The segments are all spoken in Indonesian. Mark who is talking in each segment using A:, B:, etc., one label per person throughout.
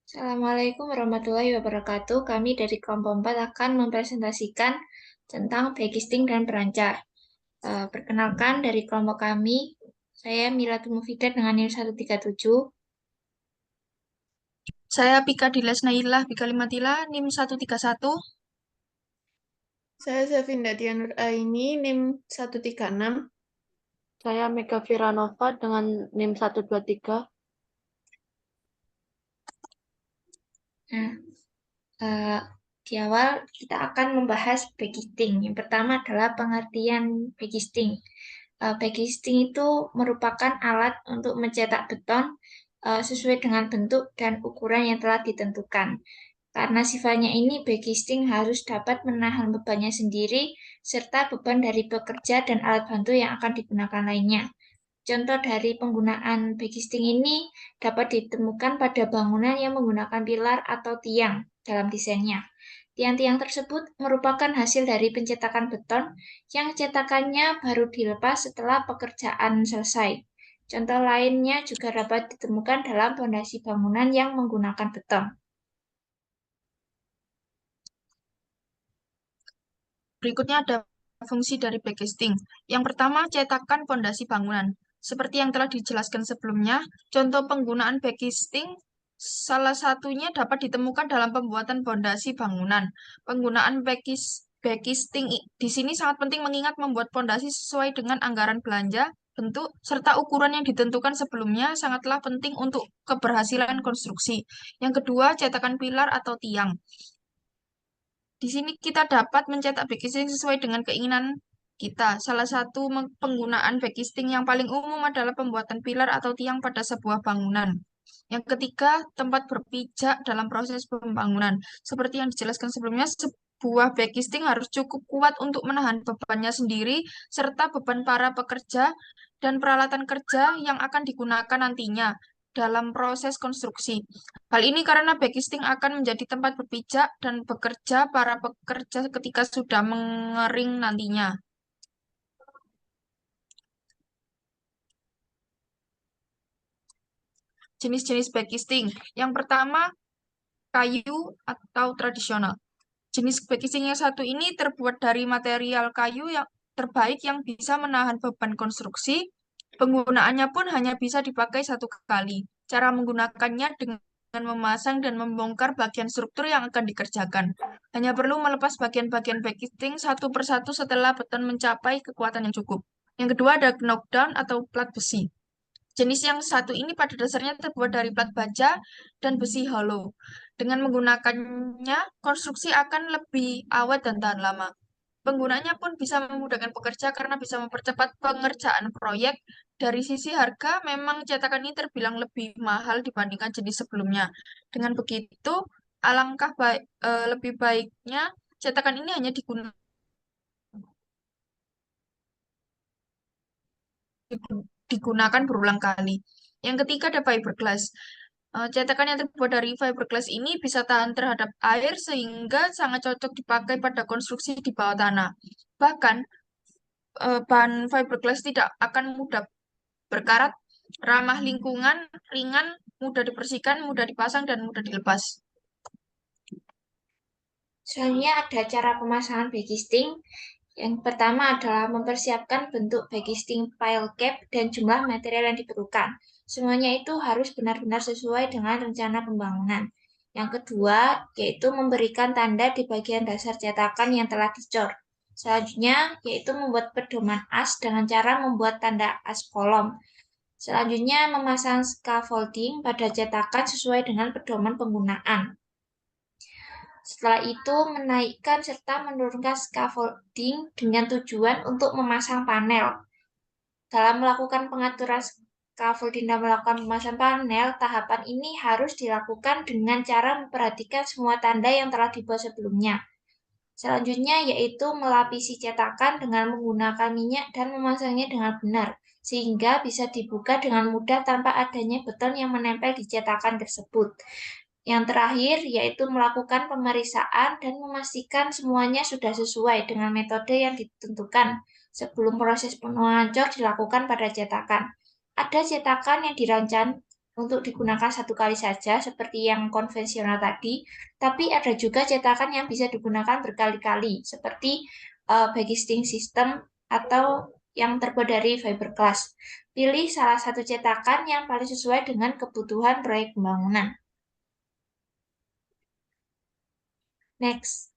A: Assalamualaikum warahmatullahi wabarakatuh. Kami dari kelompok 4 akan mempresentasikan tentang backlisting dan perancar. Perkenalkan dari kelompok kami, saya Milatul Mufidat dengan NIM 137.
B: Saya Pika Dilas Nailah Bika Limatila, NIM 131.
C: Saya Zafinda Dianur Aini, NIM 136.
D: Saya Mega Viranova dengan NIM 123.
A: Nah, eh, di awal kita akan membahas backlisting. Yang pertama adalah pengertian backlisting. Backlisting itu merupakan alat untuk mencetak beton sesuai dengan bentuk dan ukuran yang telah ditentukan. Karena sifatnya ini, backlisting harus dapat menahan bebannya sendiri, serta beban dari pekerja dan alat bantu yang akan digunakan lainnya. Contoh dari penggunaan backlisting ini dapat ditemukan pada bangunan yang menggunakan pilar atau tiang dalam desainnya. Tiang-tiang tersebut merupakan hasil dari pencetakan beton yang cetakannya baru dilepas setelah pekerjaan selesai. Contoh lainnya juga dapat ditemukan dalam fondasi bangunan yang menggunakan beton.
B: Berikutnya ada fungsi dari backcasting. Yang pertama, cetakan pondasi bangunan. Seperti yang telah dijelaskan sebelumnya, contoh penggunaan backcasting salah satunya dapat ditemukan dalam pembuatan pondasi bangunan. Penggunaan backcasting di sini sangat penting mengingat membuat pondasi sesuai dengan anggaran belanja, bentuk, serta ukuran yang ditentukan sebelumnya sangatlah penting untuk keberhasilan konstruksi. Yang kedua, cetakan pilar atau tiang. Di sini kita dapat mencetak backlisting sesuai dengan keinginan kita. Salah satu penggunaan backlisting yang paling umum adalah pembuatan pilar atau tiang pada sebuah bangunan. Yang ketiga, tempat berpijak dalam proses pembangunan. Seperti yang dijelaskan sebelumnya, sebuah backlisting harus cukup kuat untuk menahan bebannya sendiri, serta beban para pekerja dan peralatan kerja yang akan digunakan nantinya dalam proses konstruksi. Hal ini karena backlisting akan menjadi tempat berpijak dan bekerja para pekerja ketika sudah mengering nantinya. Jenis-jenis backlisting. Yang pertama, kayu atau tradisional. Jenis backlisting yang satu ini terbuat dari material kayu yang terbaik yang bisa menahan beban konstruksi. Penggunaannya pun hanya bisa dipakai satu kali. Cara menggunakannya dengan memasang dan membongkar bagian struktur yang akan dikerjakan. Hanya perlu melepas bagian-bagian backlisting satu persatu setelah beton mencapai kekuatan yang cukup. Yang kedua ada knockdown atau plat besi. Jenis yang satu ini pada dasarnya terbuat dari plat baja dan besi hollow. Dengan menggunakannya, konstruksi akan lebih awet dan tahan lama. Penggunanya pun bisa memudahkan pekerja karena bisa mempercepat pengerjaan proyek. Dari sisi harga, memang cetakan ini terbilang lebih mahal dibandingkan jenis sebelumnya. Dengan begitu, lebih baiknya cetakan ini hanya digunakan berulang kali. Yang ketiga ada fiberglass. Cetakan yang terbuat dari fiberglass ini bisa tahan terhadap air sehingga sangat cocok dipakai pada konstruksi di bawah tanah. Bahkan bahan fiberglass tidak akan mudah berkarat, ramah lingkungan, ringan, mudah dibersihkan, mudah dipasang, dan mudah dilepas.
A: Selanjutnya ada cara pemasangan backlisting. Yang pertama adalah mempersiapkan bentuk backlisting file cap dan jumlah material yang diperlukan. Semuanya itu harus benar-benar sesuai dengan rencana pembangunan. Yang kedua, yaitu memberikan tanda di bagian dasar cetakan yang telah dicor. Selanjutnya, yaitu membuat pedoman as dengan cara membuat tanda as kolom. Selanjutnya, memasang scaffolding pada cetakan sesuai dengan pedoman penggunaan. Setelah itu, menaikkan serta menurunkan scaffolding dengan tujuan untuk memasang panel. Dalam melakukan pengaturan scaffolding dan melakukan pemasangan panel, tahapan ini harus dilakukan dengan cara memperhatikan semua tanda yang telah dibuat sebelumnya. Selanjutnya yaitu melapisi cetakan dengan menggunakan minyak dan memasangnya dengan benar, sehingga bisa dibuka dengan mudah tanpa adanya beton yang menempel di cetakan tersebut. Yang terakhir yaitu melakukan pemeriksaan dan memastikan semuanya sudah sesuai dengan metode yang ditentukan sebelum proses pengancor dilakukan pada cetakan. Ada cetakan yang untuk digunakan satu kali saja seperti yang konvensional tadi, tapi ada juga cetakan yang bisa digunakan berkali-kali seperti bagging system atau yang terbuat dari fiberglass. Pilih salah satu cetakan yang paling sesuai dengan kebutuhan proyek pembangunan. Next.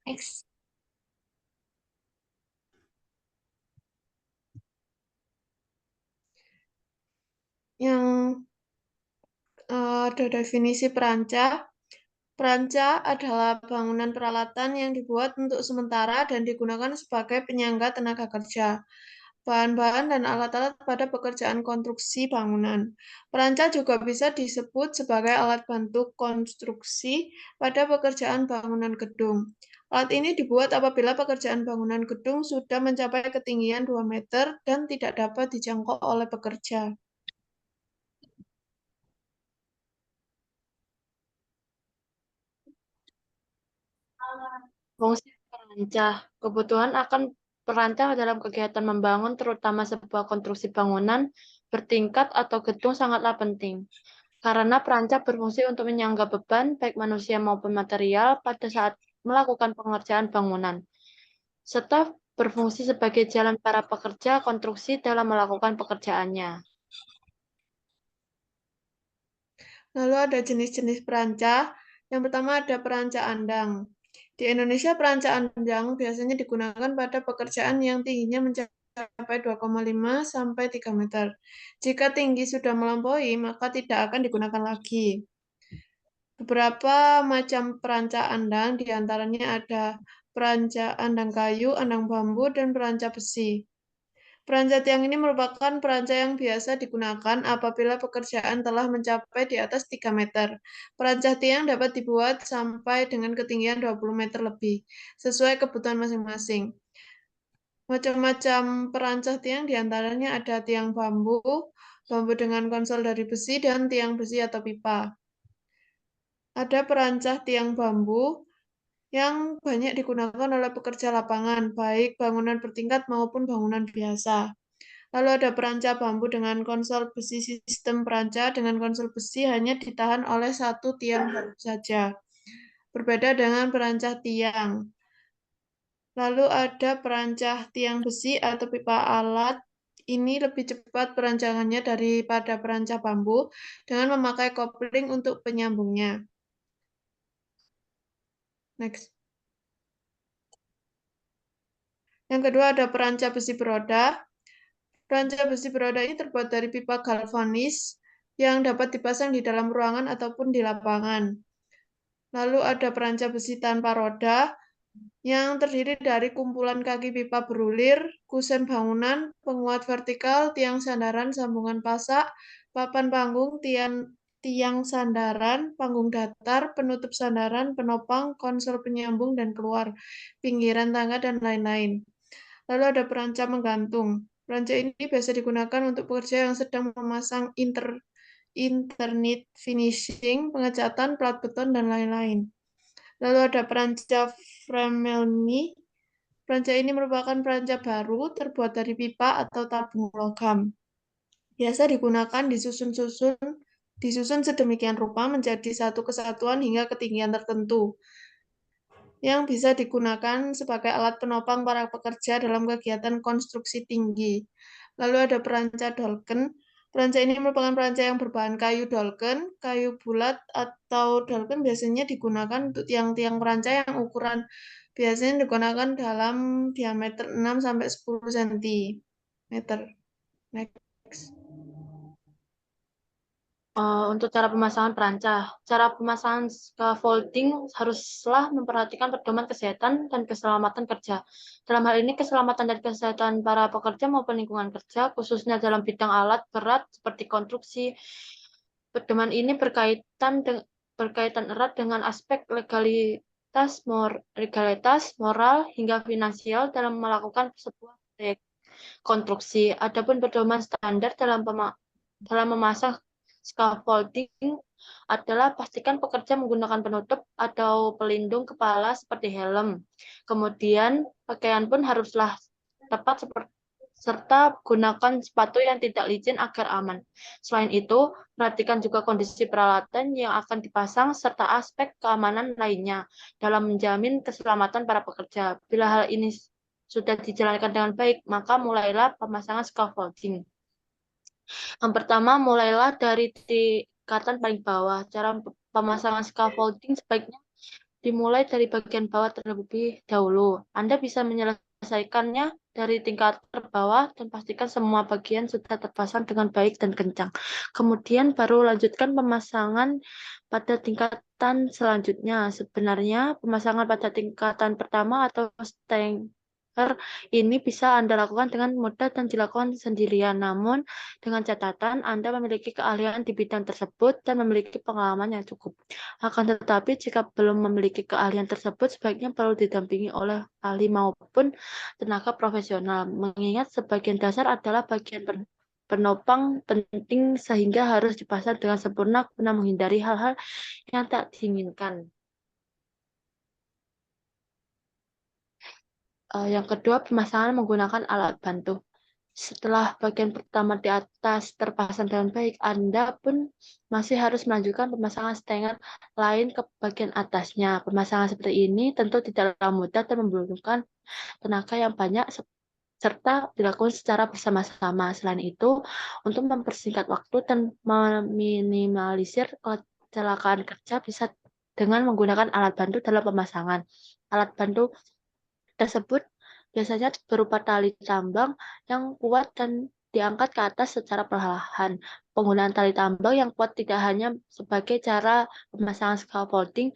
A: Next.
C: Yang ada definisi perancah. Perancah adalah bangunan peralatan yang dibuat untuk sementara dan digunakan sebagai penyangga tenaga kerja, bahan-bahan dan alat-alat pada pekerjaan konstruksi bangunan. Perancah juga bisa disebut sebagai alat bantu konstruksi pada pekerjaan bangunan gedung. Alat ini dibuat apabila pekerjaan bangunan gedung sudah mencapai ketinggian 2 meter dan tidak dapat dijangkau oleh pekerja.
D: Fungsi perancah. Kebutuhan akan perancah dalam kegiatan membangun, terutama sebuah konstruksi bangunan bertingkat atau gedung sangatlah penting. Karena perancah berfungsi untuk menyangga beban, baik manusia maupun material, pada saat melakukan pengerjaan bangunan, serta berfungsi sebagai jalan para pekerja konstruksi dalam melakukan pekerjaannya.
C: Lalu ada jenis-jenis perancah. Yang pertama ada perancah andang. Di Indonesia perancah andang biasanya digunakan pada pekerjaan yang tingginya mencapai 2,5 sampai 3 meter. Jika tinggi sudah melampaui, maka tidak akan digunakan lagi. Beberapa macam perancah andang, diantaranya ada perancah andang kayu, andang bambu, dan perancah besi. Perancah tiang ini merupakan perancah yang biasa digunakan apabila pekerjaan telah mencapai di atas 3 meter. Perancah tiang dapat dibuat sampai dengan ketinggian 20 meter lebih, sesuai kebutuhan masing-masing. Macam-macam perancah tiang diantaranya ada tiang bambu, bambu dengan konsol dari besi, dan tiang besi atau pipa. Ada perancah tiang bambu yang banyak digunakan oleh pekerja lapangan, baik bangunan bertingkat maupun bangunan biasa. Lalu ada perancah bambu dengan konsol besi. Sistem perancah dengan konsol besi hanya ditahan oleh satu tiang bambu saja. Berbeda dengan perancah tiang. Lalu ada perancah tiang besi atau pipa alat. Ini lebih cepat perancangannya daripada perancah bambu dengan memakai kopling untuk penyambungnya. Next. Yang kedua ada perancah besi beroda. Perancah besi beroda ini terbuat dari pipa galvanis yang dapat dipasang di dalam ruangan ataupun di lapangan. Lalu ada perancah besi tanpa roda yang terdiri dari kumpulan kaki pipa berulir, kusen bangunan, penguat vertikal, tiang sandaran, sambungan pasak, papan panggung, tiang sandaran, panggung datar, penutup sandaran, penopang, konsol penyambung dan keluar, pinggiran tangga, dan lain-lain. Lalu ada perancah menggantung. Perancah ini biasa digunakan untuk pekerja yang sedang memasang internet finishing, pengecatan, plat beton, dan lain-lain. Lalu ada perancah Fremelni. Perancah ini merupakan perancah baru terbuat dari pipa atau tabung logam. Biasa digunakan disusun sedemikian rupa menjadi satu kesatuan hingga ketinggian tertentu yang bisa digunakan sebagai alat penopang para pekerja dalam kegiatan konstruksi tinggi. Lalu ada perancah dolken. Perancah ini merupakan perancah yang berbahan kayu dolken. Kayu bulat atau dolken biasanya digunakan untuk tiang-tiang perancah yang ukuran biasanya digunakan dalam diameter 6 sampai 10 cm. Next.
D: Untuk cara pemasangan perancah. Cara pemasangan scaffolding haruslah memperhatikan pedoman kesehatan dan keselamatan kerja. Dalam hal ini, keselamatan dan kesehatan para pekerja maupun lingkungan kerja, khususnya dalam bidang alat berat seperti konstruksi. Pedoman ini berkaitan erat dengan aspek legalitas, moral, hingga finansial dalam melakukan sebuah proyek konstruksi. Adapun pedoman standar dalam memasang Scaffolding adalah pastikan pekerja menggunakan penutup atau pelindung kepala seperti helm. Kemudian pakaian pun haruslah tepat serta gunakan sepatu yang tidak licin agar aman. Selain itu, perhatikan juga kondisi peralatan yang akan dipasang serta aspek keamanan lainnya dalam menjamin keselamatan para pekerja. Bila hal ini sudah dijalankan dengan baik, maka mulailah pemasangan scaffolding. Yang pertama, mulailah dari tingkatan paling bawah. Cara pemasangan scaffolding sebaiknya dimulai dari bagian bawah terlebih dahulu. Anda bisa menyelesaikannya dari tingkat terbawah dan pastikan semua bagian sudah terpasang dengan baik dan kencang. Kemudian baru lanjutkan pemasangan pada tingkatan selanjutnya. Sebenarnya pemasangan pada tingkatan pertama atau ini bisa Anda lakukan dengan mudah dan dilakukan sendirian. Namun, dengan catatan Anda memiliki keahlian di bidang tersebut dan memiliki pengalaman yang cukup. Akan tetapi, jika belum memiliki keahlian tersebut, sebaiknya perlu didampingi oleh ahli maupun tenaga profesional. Mengingat sebagian dasar adalah bagian penopang penting sehingga harus dipasang dengan sempurna guna menghindari hal-hal yang tak diinginkan. Yang kedua, pemasangan menggunakan alat bantu. Setelah bagian pertama di atas terpasang dengan baik, Anda pun masih harus melanjutkan pemasangan stenger lain ke bagian atasnya. Pemasangan seperti ini tentu tidaklah mudah dan membutuhkan tenaga yang banyak serta dilakukan secara bersama-sama. Selain itu, untuk mempersingkat waktu dan meminimalisir kecelakaan kerja bisa dengan menggunakan alat bantu dalam pemasangan. Alat bantu tersebut biasanya berupa tali tambang yang kuat dan diangkat ke atas secara perlahan. Penggunaan tali tambang yang kuat tidak hanya sebagai cara pemasangan scaffolding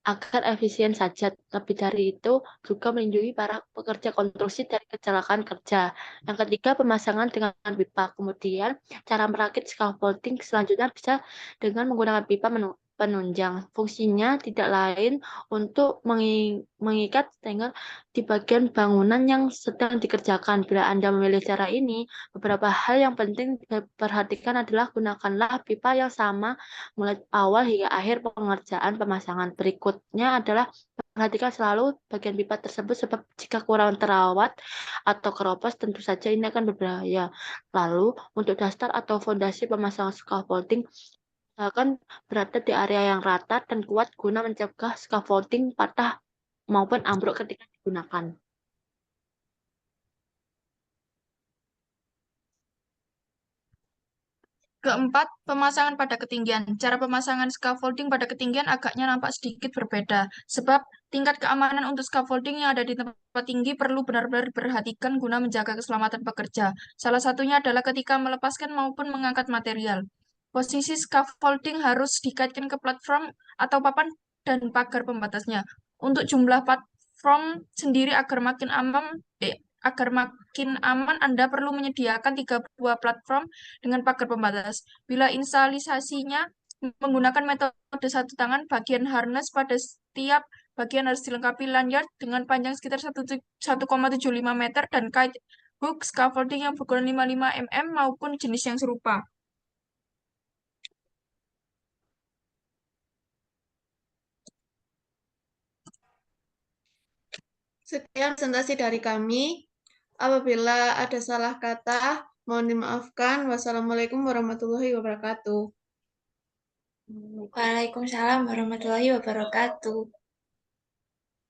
D: agar efisien saja, lebih dari itu juga melindungi para pekerja konstruksi dari kecelakaan kerja. Yang ketiga, pemasangan dengan pipa. Kemudian, cara merakit scaffolding selanjutnya bisa dengan menggunakan pipa penunjang. Fungsinya tidak lain untuk mengikat stenger di bagian bangunan yang sedang dikerjakan. Bila Anda memilih cara ini, beberapa hal yang penting diperhatikan adalah gunakanlah pipa yang sama mulai awal hingga akhir pengerjaan pemasangan. Berikutnya adalah perhatikan selalu bagian pipa tersebut sebab jika kurang terawat atau keropos tentu saja ini akan berbahaya. Lalu untuk dasar atau fondasi pemasangan scaffolding akan berada di area yang rata dan kuat guna mencegah scaffolding patah maupun ambruk ketika digunakan.
B: Keempat, pemasangan pada ketinggian. Cara pemasangan scaffolding pada ketinggian agaknya nampak sedikit berbeda, sebab tingkat keamanan untuk scaffolding yang ada di tempat tinggi perlu benar-benar diperhatikan guna menjaga keselamatan pekerja. Salah satunya adalah ketika melepaskan maupun mengangkat material. Posisi scaffolding harus dikaitkan ke platform atau papan dan pagar pembatasnya. Untuk jumlah platform sendiri agar makin aman, Anda perlu menyediakan 3 buah platform dengan pagar pembatas. Bila instalisasinya menggunakan metode satu tangan, bagian harness pada setiap bagian harus dilengkapi lanyard dengan panjang sekitar 1,75 meter dan kait hook scaffolding yang berukuran 55 mm maupun jenis yang serupa.
C: Sekian presentasi dari kami. Apabila ada salah kata, mohon dimaafkan. Wassalamualaikum warahmatullahi wabarakatuh.
A: Waalaikumsalam warahmatullahi wabarakatuh.